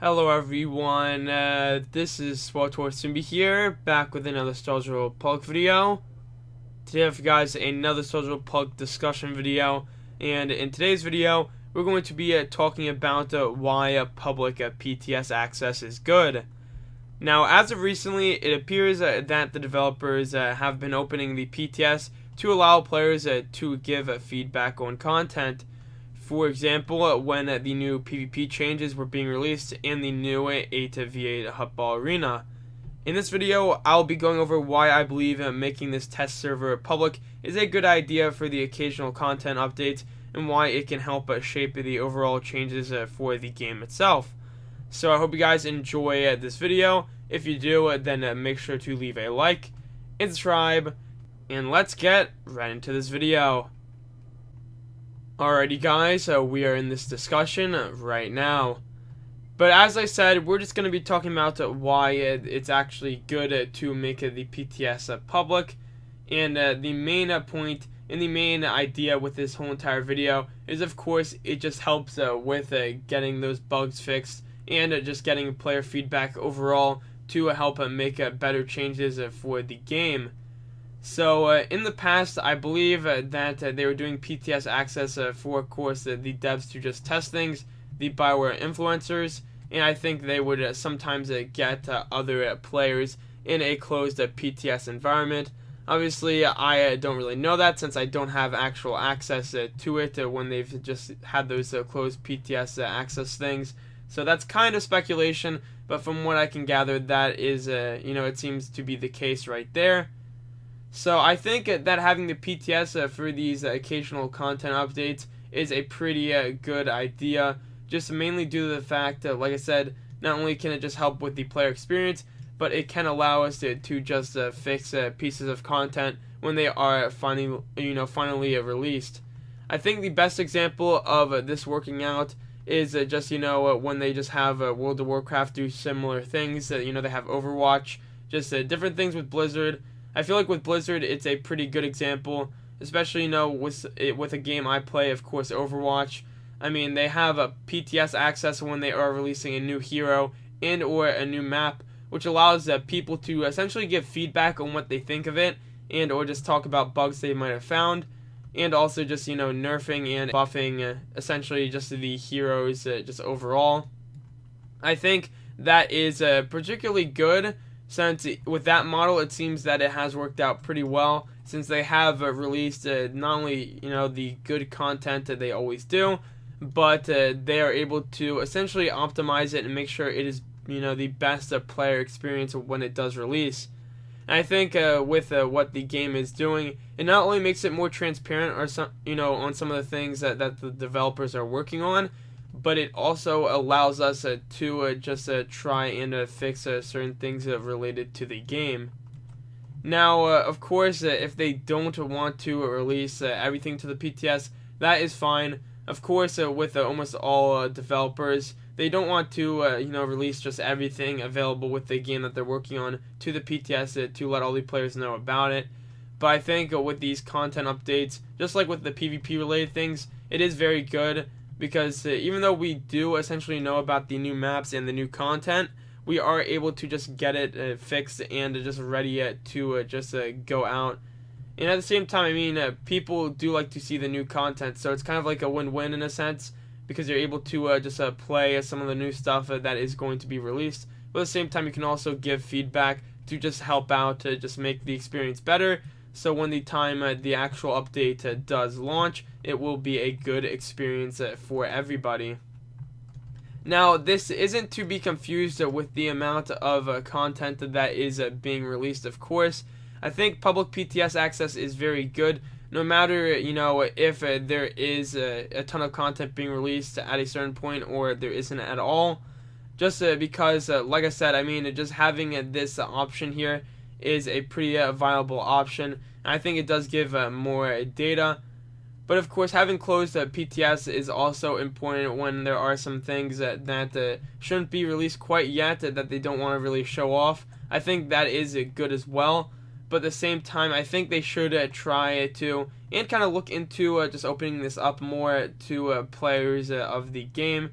Hello everyone, this is SWTOR Snoopy here, back with another SWTOR Pulk video. Today I have for you guys another SWTOR Pulk discussion video, and in today's video, we're going to be talking about why public PTS access is good. Now, as of recently, it appears that the developers have been opening the PTS to allow players to give feedback on content. For example, when the new PvP changes were being released in the new 8v8 Hutball Arena. In this video, I'll be going over why I believe making this test server public is a good idea for the occasional content updates and why it can help shape the overall changes for the game itself. So I hope you guys enjoy this video. If you do, then make sure to leave a like and subscribe, and let's get right into this video. Alrighty guys, we are in this discussion right now. But as I said, we're just going to be talking about why it's actually good to make the PTS public. And the main point and the main idea with this whole entire video is, of course, it just helps with getting those bugs fixed and just getting player feedback overall to help make better changes for the game. So in the past, I believe that they were doing PTS access for, of course, the devs to just test things, the Bioware influencers, and I think they would sometimes get other players in a closed PTS environment. Obviously, I don't really know that since I don't have actual access to it when they've just had those closed PTS access things. So that's kind of speculation, but from what I can gather, that is, it seems to be the case right there. So I think that having the PTS for these occasional content updates is a pretty good idea, just mainly due to the fact that, like I said, not only can it just help with the player experience, but it can allow us to just fix pieces of content when they are finally released. I think the best example of this working out is just when they just have World of Warcraft do similar things. They have Overwatch, just different things with Blizzard. I feel like with Blizzard, it's a pretty good example, especially with a game I play, of course, Overwatch. I mean, they have a PTS access when they are releasing a new hero and or a new map, which allows people to essentially give feedback on what they think of it and or just talk about bugs they might have found, and also just nerfing and buffing essentially just the heroes just overall. I think that is particularly good, since with that model it seems that it has worked out pretty well, since they have released not only the good content that they always do, but they are able to essentially optimize it and make sure it is the best player experience when it does release. And I think with what the game is doing, it not only makes it more transparent or on some of the things that the developers are working on, but it also allows us to just try and fix certain things related to the game. Now, of course, if they don't want to release everything to the PTS, that is fine. Of course, with almost all developers, they don't want to release just everything available with the game that they're working on to the PTS to let all the players know about it. But I think with these content updates, just like with the PvP related things, it is very good, because even though we do essentially know about the new maps and the new content, we are able to just get it fixed and just ready to just go out. And at the same time, I mean, people do like to see the new content, so it's kind of like a win-win in a sense, because you're able to just play some of the new stuff that is going to be released. But at the same time, you can also give feedback to just help out to just make the experience better. So when the actual update does launch, it will be a good experience for everybody. Now, this isn't to be confused with the amount of content that is being released, of course. I think public PTS access is very good, no matter, if there is a ton of content being released at a certain point or there isn't at all. Just because, like I said, I mean, just having this option here is a pretty viable option. And I think it does give more data. But of course, having closed PTS is also important when there are some things that shouldn't be released quite yet, that they don't want to really show off. I think that is good as well. But at the same time, I think they should try to and kind of look into just opening this up more to players of the game.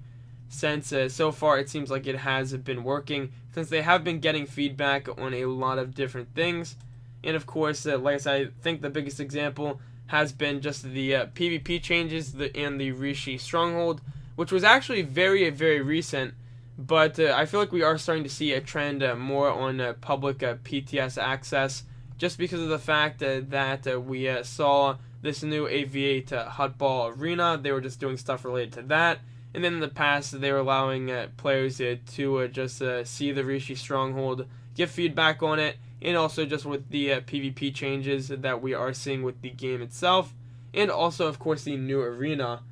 since so far it seems like it has been working, since they have been getting feedback on a lot of different things. And of course, like I said, I think the biggest example has been just the PvP changes and the Rishi Stronghold, which was actually very, very recent. But I feel like we are starting to see a trend more on public PTS access, just because of the fact that we saw this new AV8 Hutball Arena. They were just doing stuff related to that. And then in the past, they were allowing players to just see the Rishi Stronghold, give feedback on it, and also just with the PvP changes that we are seeing with the game itself, and also, of course, the new arena.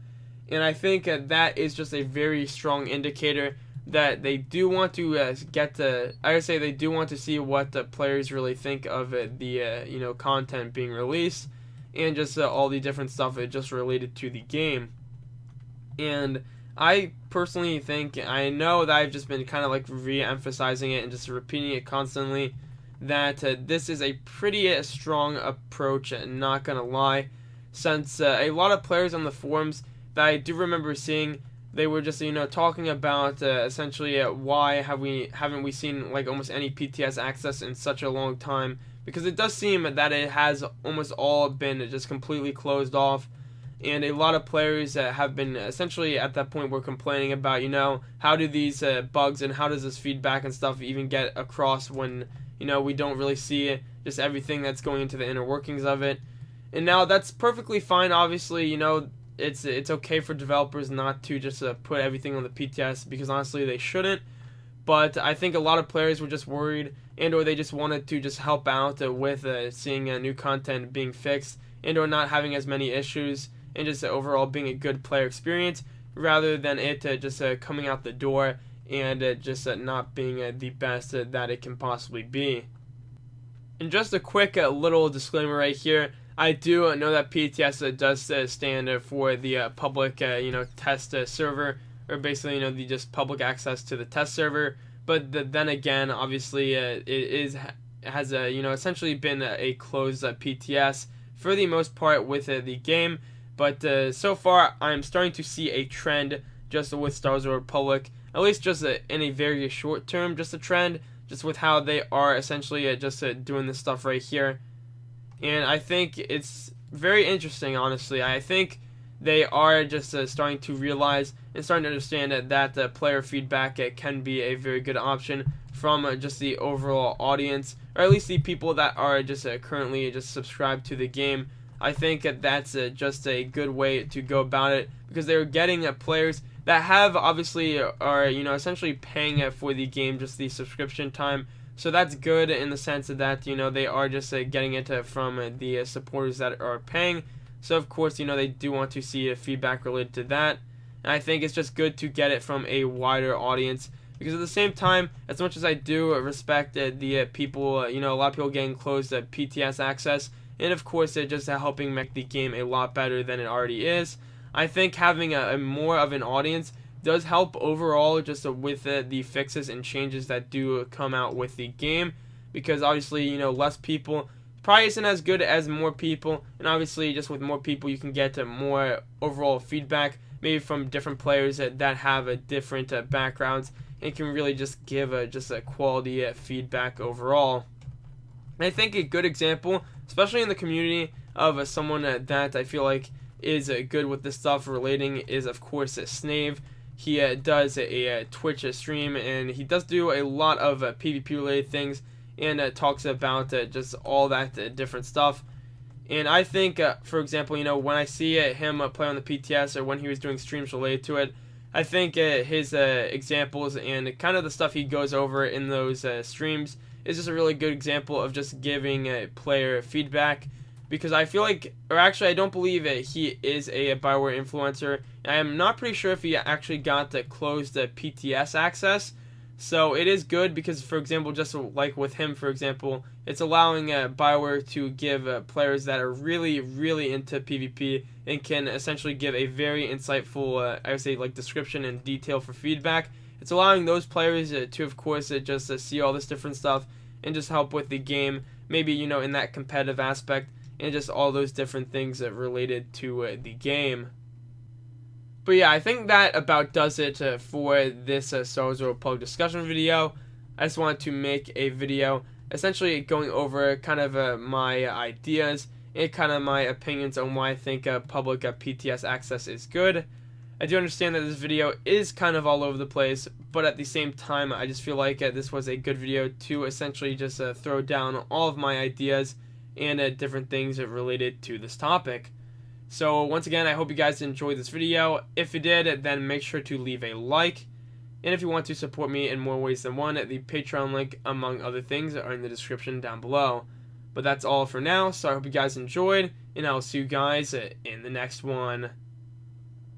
And I think that is just a very strong indicator that they do want to they do want to see what the players really think of the content being released, and just all the different stuff just related to the game. And I personally think, I know that I've just been kind of like re-emphasizing it and just repeating it constantly, that this is a pretty strong approach, not gonna lie, since a lot of players on the forums that I do remember seeing, they were just talking about essentially why haven't we seen like almost any PTS access in such a long time, because it does seem that it has almost all been just completely closed off. And a lot of players have been essentially at that point were complaining about, how do these bugs and how does this feedback and stuff even get across when, we don't really see just everything that's going into the inner workings of it. And now that's perfectly fine. Obviously, it's okay for developers not to just put everything on the PTS, because honestly they shouldn't. But I think a lot of players were just worried, and or they just wanted to just help out with seeing new content being fixed, and or not having as many issues, and just overall being a good player experience, rather than it just coming out the door and just not being the best that it can possibly be. And just a quick little disclaimer right here, I do know that PTS does stand for the public test server, or basically the just public access to the test server. But then again, obviously it has essentially been a closed PTS for the most part with the game. But so far, I'm starting to see a trend just with Star Wars Republic, at least just in a very short term, just a trend, just with how they are essentially just doing this stuff right here. And I think it's very interesting, honestly. I think they are just starting to realize and starting to understand that player feedback can be a very good option from just the overall audience, or at least the people that are just currently just subscribed to the game. I think that's just a good way to go about it, because they're getting players that have obviously are essentially paying for the game, just the subscription time. So that's good in the sense that they are just getting it from the supporters that are paying. So of course they do want to see feedback related to that, and I think it's just good to get it from a wider audience, because at the same time, as much as I do respect the people, a lot of people getting closed PTS access, and of course they're just helping make the game a lot better than it already is, I think having a more of an audience does help overall, just with the fixes and changes that do come out with the game, because obviously less people probably isn't as good as more people, and obviously just with more people you can get more overall feedback, maybe from different players that have different backgrounds, and can really just give just a quality feedback overall. And I think a good example, especially in the community, of someone that I feel like is good with this stuff relating, is of course Snave. He does a Twitch stream, and he does do a lot of PvP related things, and talks about just all that different stuff. And I think, for example, when I see him play on the PTS, or when he was doing streams related to it, I think his examples and kind of the stuff he goes over in those streams is just a really good example of just giving player feedback, because I feel like, or actually I don't believe he is a Bioware influencer. I am not pretty sure if he actually got the closed PTS access. So it is good because, for example, just like with him, for example, it's allowing Bioware to give players that are really, really into PvP and can essentially give a very insightful, I would say, like description and detail for feedback. It's allowing those players to, of course, just see all this different stuff and just help with the game, maybe, in that competitive aspect, and just all those different things related to the game. But yeah, I think that about does it for this SWTOR plug discussion video. I just wanted to make a video essentially going over kind of my ideas and kind of my opinions on why I think public PTS access is good. I do understand that this video is kind of all over the place, but at the same time, I just feel like this was a good video to essentially just throw down all of my ideas and different things related to this topic. So once again, I hope you guys enjoyed this video. If you did, then make sure to leave a like. And if you want to support me in more ways than one, the Patreon link, among other things, are in the description down below. But that's all for now, so I hope you guys enjoyed, and I'll see you guys in the next one.